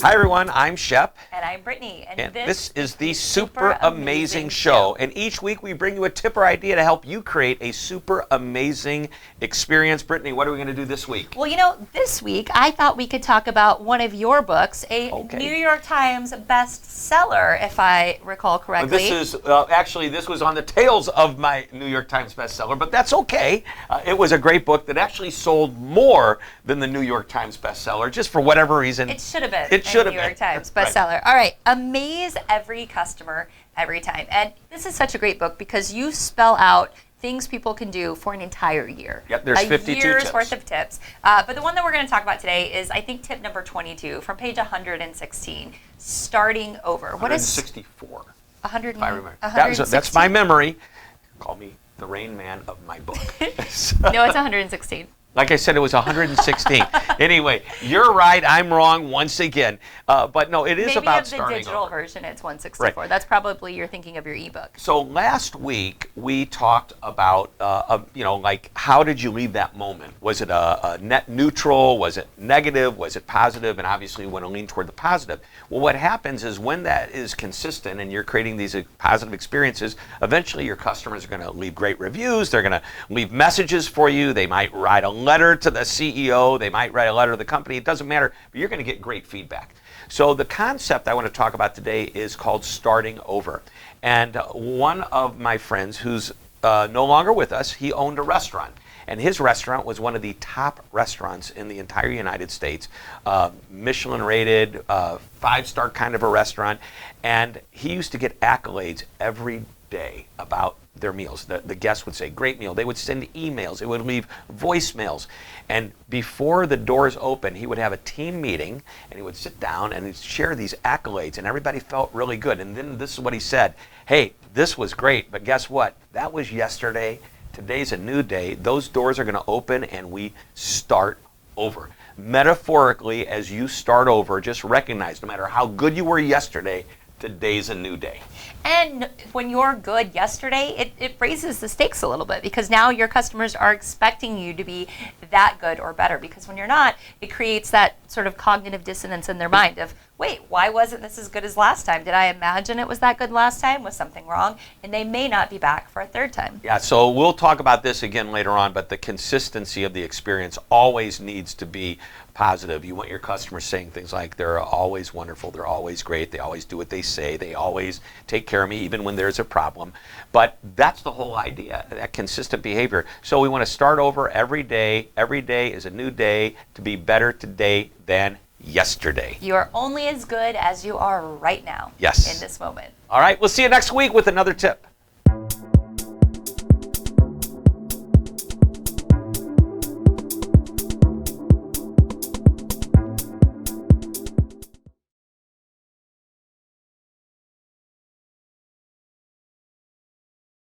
Hi everyone, I'm Shep. And I'm Brittany. And this is the Super Amazing Show. And each week we bring you a tip or idea to help you create a super amazing experience. Brittany, what are we going to do this week? Well, this week I thought we could talk about one of your books, a New York Times bestseller, if I recall correctly. This is, actually, this was on the tails of my New York Times bestseller, but that's okay. It was a great book that actually sold more than the New York Times bestseller, just for whatever reason. It should have been. It should have New York been. Times bestseller. Right. All right, amaze every customer every time. And this is such a great book because you spell out things people can do for an entire year. Yep, there's 52 tips. A year's tips. worth of tips. But the one that we're going to talk about today is, I think, tip number 22 from page 116, starting over. 164. 100, if I remember. 116. That's my memory. Call me the Rain Man of my book. No, it's 116. Like I said, it was 116. Anyway, you're right. I'm wrong once again. But no, it is about starting over. Maybe of the digital version, it's 164. Right. That's probably you're thinking of your ebook. So last week we talked about, like how did you leave that moment? Was it a net neutral? Was it negative? Was it positive? And obviously we want to lean toward the positive. Well, what happens is when that is consistent and you're creating these positive experiences, eventually your customers are going to leave great reviews. They're going to leave messages for you. They might write a letter to the CEO, they might write a letter to the company, it doesn't matter, but you're going to get great feedback. So the concept I want to talk about today is called starting over. And one of my friends who's no longer with us, he owned a restaurant. And his restaurant was one of the top restaurants in the entire United States, Michelin rated, 5-star kind of a restaurant. And he used to get accolades every day about their meals. The guests would say, great meal. They would send emails. They would leave voicemails. And before the doors open, he would have a team meeting and he would sit down and he'd share these accolades and everybody felt really good. And then this is what he said, hey, this was great, but guess what? That was yesterday. Today's a new day. Those doors are going to open and we start over. Metaphorically, as you start over, just recognize no matter how good you were yesterday, today's a new day. And when you're good yesterday, it raises the stakes a little bit because now your customers are expecting you to be that good or better. Because when you're not, it creates that sort of cognitive dissonance in their mind of, wait, why wasn't this as good as last time? Did I imagine it was that good last time? Was something wrong? And they may not be back for a third time. Yeah, so we'll talk about this again later on, but the consistency of the experience always needs to be positive. You want your customers saying things like, they're always wonderful, they're always great, they always do what they say, they always take care of me even when there's a problem. But that's the whole idea, that consistent behavior. So we want to start over every day. Every day is a new day to be better today than yesterday. You are only as good as you are right now. Yes. In this moment. All right, we'll see you next week with another tip.